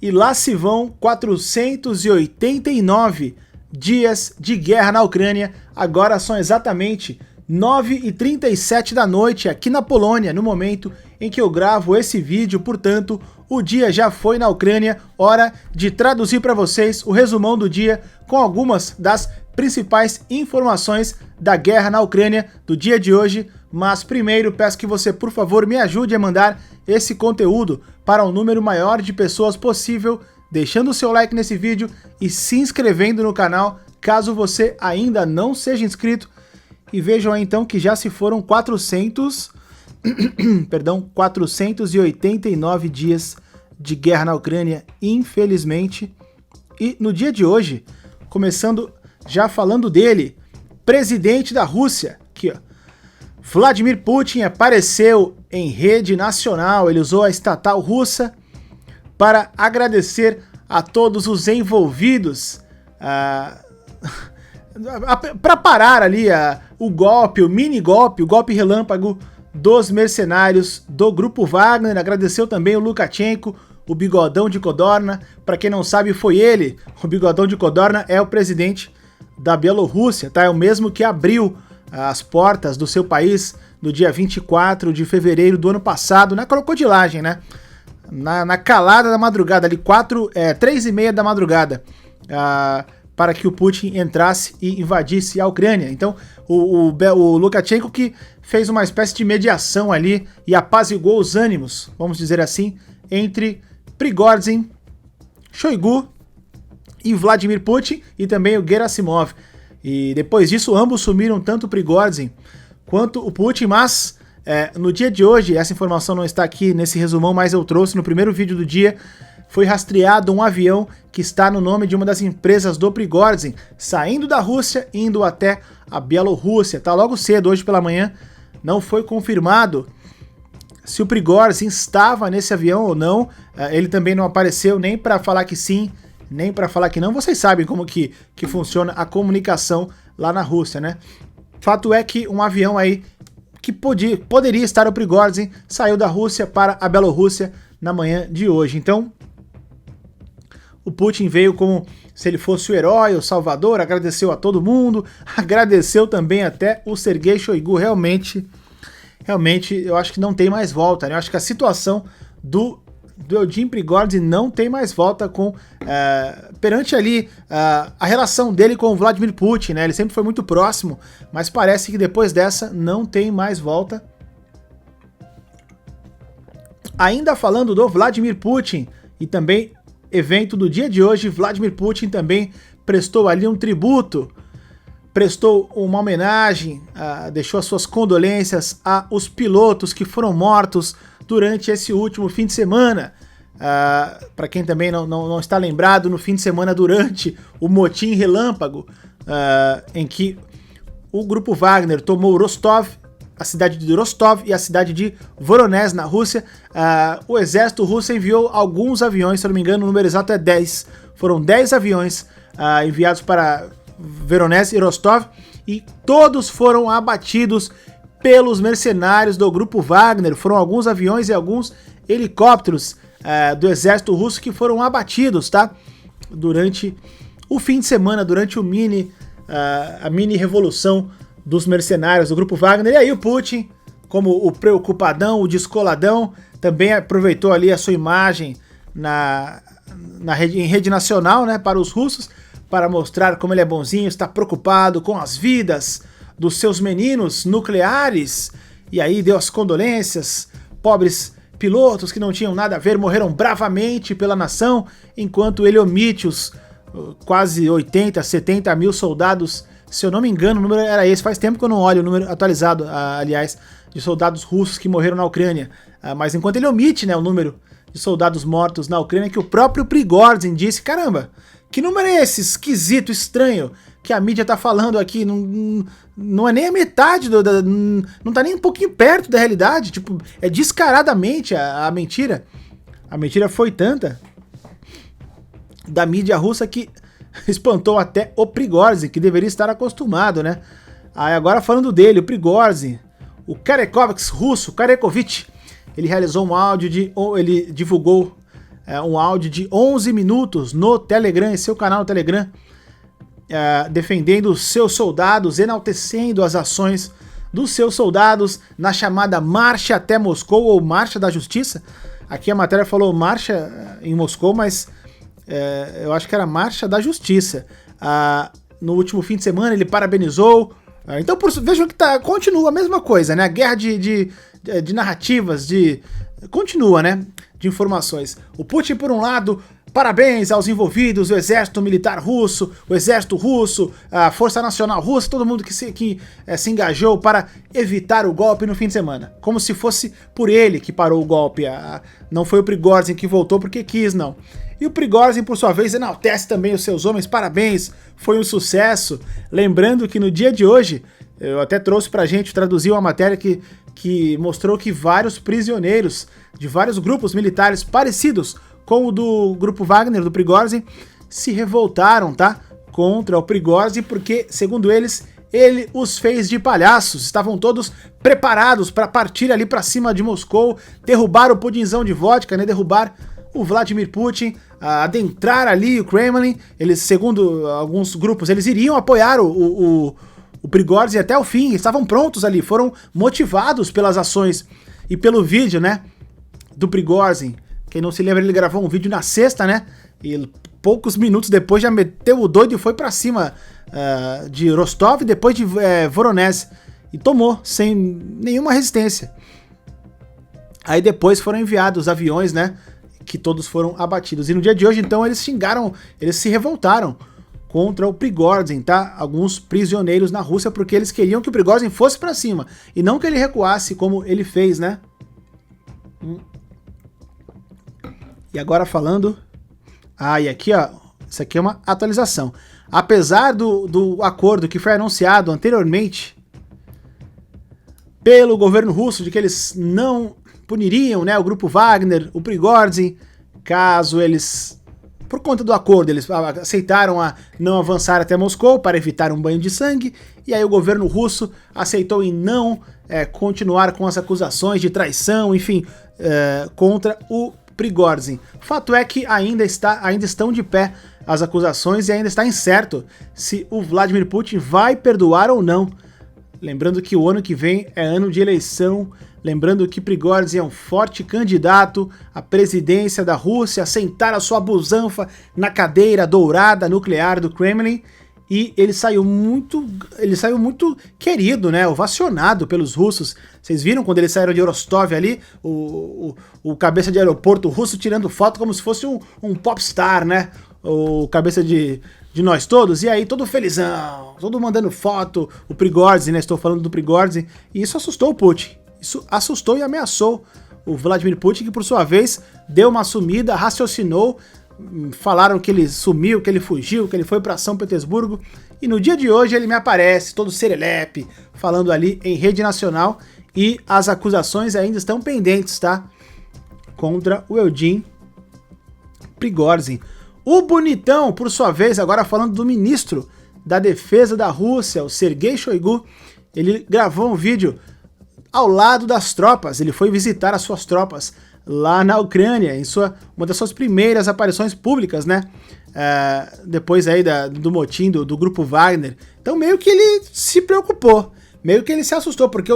E lá se vão 489 dias de guerra na Ucrânia. Agora são exatamente 9h37 da noite aqui na Polônia, no momento em que eu gravo esse vídeo. Portanto, o dia já foi na Ucrânia. Hora de traduzir para vocês o resumão do dia com algumas das principais informações da guerra na Ucrânia do dia de hoje. Mas primeiro peço que você, por favor, me ajude a mandar esse conteúdo para um número maior de pessoas possível, deixando o seu like nesse vídeo e se inscrevendo no canal, caso você ainda não seja inscrito. E vejam aí então que já se foram 489 dias de guerra na Ucrânia, infelizmente. E no dia de hoje, começando já falando dele, presidente da Rússia, aqui ó, Vladimir Putin apareceu em rede nacional. Ele usou a estatal russa para agradecer a todos os envolvidos para parar ali o golpe, o mini golpe, o golpe relâmpago dos mercenários do Grupo Wagner. Agradeceu também o Lukashenko, o Bigodão de Codorna. Para quem não sabe, foi ele, o Bigodão de Codorna é o presidente da Bielorrússia, tá? É o mesmo que abriu as portas do seu país no dia 24 de fevereiro do ano passado, na crocodilagem, né? Na calada da madrugada, ali 3h30 da madrugada, para que o Putin entrasse e invadisse a Ucrânia. Então, o Lukashenko que fez uma espécie de mediação ali e apaziguou os ânimos, vamos dizer assim, entre Prigozhin, Shoigu e Vladimir Putin e também o Gerasimov. E depois disso, ambos sumiram, tanto o Prigozhin quanto o Putin, mas no dia de hoje, essa informação não está aqui nesse resumão, mas eu trouxe no primeiro vídeo do dia, foi rastreado um avião que está no nome de uma das empresas do Prigozhin, saindo da Rússia, indo até a Bielorrússia. Tá logo cedo, hoje pela manhã, não foi confirmado se o Prigozhin estava nesse avião ou não. Ele também não apareceu nem para falar que sim, nem para falar que não. Vocês sabem como que funciona a comunicação lá na Rússia, né? Fato é que um avião aí que poderia estar o Prigozhin saiu da Rússia para a Bielorrússia na manhã de hoje. Então, o Putin veio como se ele fosse o herói, o salvador, agradeceu a todo mundo, agradeceu também até o Sergei Shoigu. Realmente, eu acho que não tem mais volta, né? Eu acho que a situação do Eugene Prigozhin não tem mais volta perante ali a relação dele com o Vladimir Putin, né? Ele sempre foi muito próximo, mas parece que depois dessa não tem mais volta. Ainda falando do Vladimir Putin e também evento do dia de hoje, Vladimir Putin também prestou ali um tributo, prestou uma homenagem, deixou as suas condolências aos pilotos que foram mortos durante esse último fim de semana. Para quem também não está lembrado, no fim de semana durante o motim relâmpago, em que o Grupo Wagner tomou Rostov, a cidade de Rostov e a cidade de Voronezh na Rússia, o exército russo enviou alguns aviões, se eu não me engano o número exato é 10, foram 10 aviões enviados para Voronezh e Rostov, e todos foram abatidos pelos mercenários do Grupo Wagner. Foram alguns aviões e alguns helicópteros do exército russo que foram abatidos, tá? Durante o fim de semana, durante a mini revolução dos mercenários do Grupo Wagner. E aí o Putin, como o preocupadão, o descoladão, também aproveitou ali a sua imagem em rede nacional, né, para os russos, para mostrar como ele é bonzinho, está preocupado com as vidas dos seus meninos nucleares. E aí deu as condolências, pobres pilotos que não tinham nada a ver, morreram bravamente pela nação, enquanto ele omite os quase 80, 70 mil soldados. Se eu não me engano, o número era esse. Faz tempo que eu não olho o número atualizado, aliás, de soldados russos que morreram na Ucrânia. Mas enquanto ele omite, né, o número de soldados mortos na Ucrânia, que o próprio Prigozhin disse, caramba, que número é esse esquisito, estranho, que a mídia tá falando aqui? Não é nem a metade, não tá nem um pouquinho perto da realidade. Tipo, é descaradamente a mentira. A mentira foi tanta da mídia russa que espantou até o Prigozhin, que deveria estar acostumado, né? Aí agora falando dele, o Prigozhin, o Karekovich russo, Karekovich, ele realizou um áudio ele divulgou um áudio de 11 minutos no Telegram, em seu canal no Telegram, defendendo os seus soldados, enaltecendo as ações dos seus soldados na chamada Marcha até Moscou, ou Marcha da Justiça. Aqui a matéria falou Marcha em Moscou, mas eu acho que era Marcha da Justiça. No último fim de semana ele parabenizou. Então vejam que continua a mesma coisa, né? A guerra de narrativas, continua, né? De informações. O Putin, por um lado, parabéns aos envolvidos, o exército militar russo, o exército russo, a Força Nacional Russa, todo mundo que se engajou para evitar o golpe no fim de semana. Como se fosse por ele que parou o golpe. Não foi o Prigozhin que voltou porque quis, não. E o Prigozhin, por sua vez, enaltece também os seus homens, parabéns, foi um sucesso. Lembrando que no dia de hoje, eu até trouxe pra gente, traduzi uma matéria que mostrou que vários prisioneiros de vários grupos militares parecidos com o do Grupo Wagner, do Prigozhin, se revoltaram, tá? Contra o Prigozhin, porque, segundo eles, ele os fez de palhaços. Estavam todos preparados para partir ali para cima de Moscou, derrubar o pudinzão de vodka, né? Derrubar o Vladimir Putin, adentrar ali o Kremlin. Eles, segundo alguns grupos, eles iriam apoiar o Prigozhin até o fim, estavam prontos ali, foram motivados pelas ações e pelo vídeo, né, do Prigozhin. Quem não se lembra, ele gravou um vídeo na sexta, né, e poucos minutos depois já meteu o doido e foi pra cima de Rostov, depois de Voronezh, e tomou, sem nenhuma resistência. Aí depois foram enviados aviões, né, que todos foram abatidos. E no dia de hoje, então, eles xingaram, eles se revoltaram contra o Prigozhin, tá? Alguns prisioneiros na Rússia, porque eles queriam que o Prigozhin fosse pra cima, e não que ele recuasse, como ele fez, né? E agora falando... e aqui, ó, isso aqui é uma atualização. Apesar do acordo que foi anunciado anteriormente pelo governo russo, de que eles não puniriam, né, o Grupo Wagner, o Prigozhin, caso eles... Por conta do acordo, eles aceitaram não avançar até Moscou para evitar um banho de sangue, e aí o governo russo aceitou em não continuar com as acusações de traição, enfim, contra o Prigozhin. Fato é que ainda estão de pé as acusações e ainda está incerto se o Vladimir Putin vai perdoar ou não. Lembrando que o ano que vem é ano de eleição, lembrando que Prigozhin é um forte candidato à presidência da Rússia, a sentar a sua busanfa na cadeira dourada nuclear do Kremlin, e ele saiu muito querido, né, ovacionado pelos russos. Vocês viram quando eles saíram de Rostov ali, o cabeça de aeroporto russo tirando foto como se fosse um popstar, né, o cabeça de nós todos, e aí todo felizão, todo mandando foto, o Prigozhin, né, estou falando do Prigozhin, e isso assustou o Putin. Isso assustou e ameaçou o Vladimir Putin, que por sua vez deu uma sumida, raciocinou, falaram que ele sumiu, que ele fugiu, que ele foi para São Petersburgo, e no dia de hoje ele me aparece todo serelepe, falando ali em rede nacional, e as acusações ainda estão pendentes, tá? Contra o Evgeny Prigozhin. O bonitão, por sua vez, agora falando do ministro da Defesa da Rússia, o Sergei Shoigu, ele gravou um vídeo ao lado das tropas, ele foi visitar as suas tropas lá na Ucrânia, em uma das suas primeiras aparições públicas, né? Depois aí do motim do Grupo Wagner. Então meio que ele se preocupou, meio que ele se assustou, porque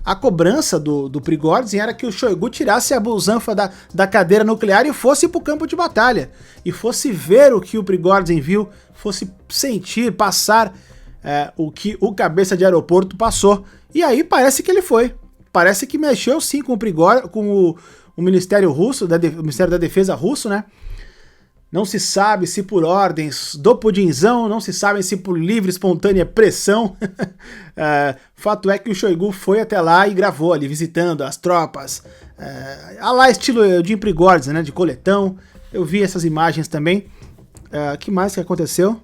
a cobrança do Prigozhin era que o Shoigu tirasse a busanfa da cadeira nuclear e fosse pro campo de batalha, e fosse ver o que o Prigozhin viu, fosse sentir, passar o que o cabeça de aeroporto passou. E aí parece que ele foi. Parece que mexeu sim com o Ministério Russo, o Ministério da Defesa russo, né? Não se sabe se por ordens do pudinzão, não se sabe se por livre, espontânea pressão. Fato é que o Shoigu foi até lá e gravou ali, visitando as tropas. Lá estilo Evgeny Prigozhin, né? De coletão. Eu vi essas imagens também. Que mais que aconteceu?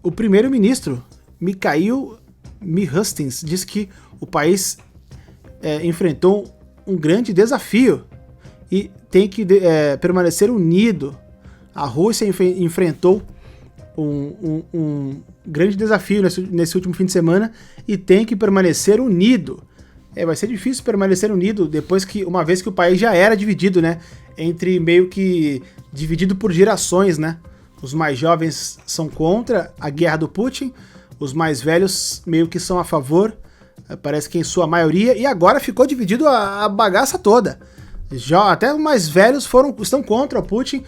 O primeiro-ministro, Mikhail Mishustin, disse que o país enfrentou um grande desafio e tem que permanecer unido. A Rússia enfrentou um grande desafio nesse último fim de semana e tem que permanecer unido. vai ser difícil permanecer unido depois que, uma vez que o país já era dividido, né? Entre meio que dividido por gerações, né? Os mais jovens são contra a guerra do Putin, os mais velhos meio que são a favor, parece que em sua maioria, e agora ficou dividido a bagaça toda. Já até os mais velhos estão contra o Putin,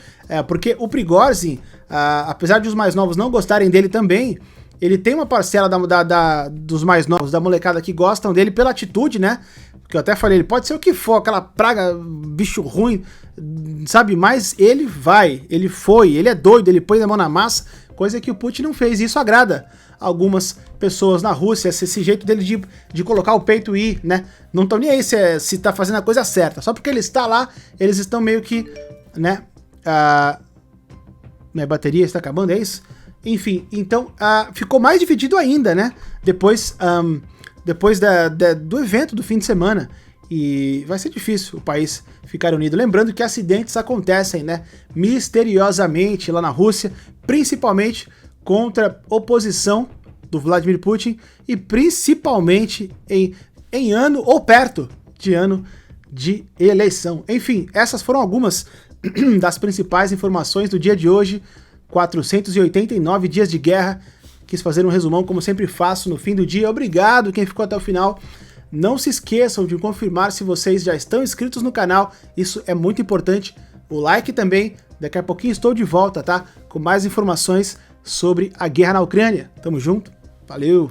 porque o Prigozhin, apesar de os mais novos não gostarem dele também, ele tem uma parcela dos mais novos, da molecada que gostam dele pela atitude, né? Que eu até falei, ele pode ser o que for, aquela praga, bicho ruim, sabe? Mas ele ele é doido, ele põe a mão na massa, coisa que o Putin não fez, e isso agrada algumas pessoas na Rússia, esse jeito dele de colocar o peito e ir, né? Não estão nem aí se tá fazendo a coisa certa, só porque ele está lá, eles estão meio que, né? Minha bateria está acabando, é isso? Enfim, então ficou mais dividido ainda, né? Depois do evento do fim de semana. E vai ser difícil o país ficar unido. Lembrando que acidentes acontecem, né? Misteriosamente lá na Rússia, principalmente contra oposição do Vladimir Putin e principalmente em ano ou perto de ano de eleição. Enfim, essas foram algumas das principais informações do dia de hoje. 489 dias de guerra. Quis fazer um resumão, como sempre faço no fim do dia. Obrigado quem ficou até o final. Não se esqueçam de confirmar se vocês já estão inscritos no canal. Isso é muito importante. O like também. Daqui a pouquinho estou de volta, tá? Com mais informações sobre a guerra na Ucrânia. Tamo junto. Valeu!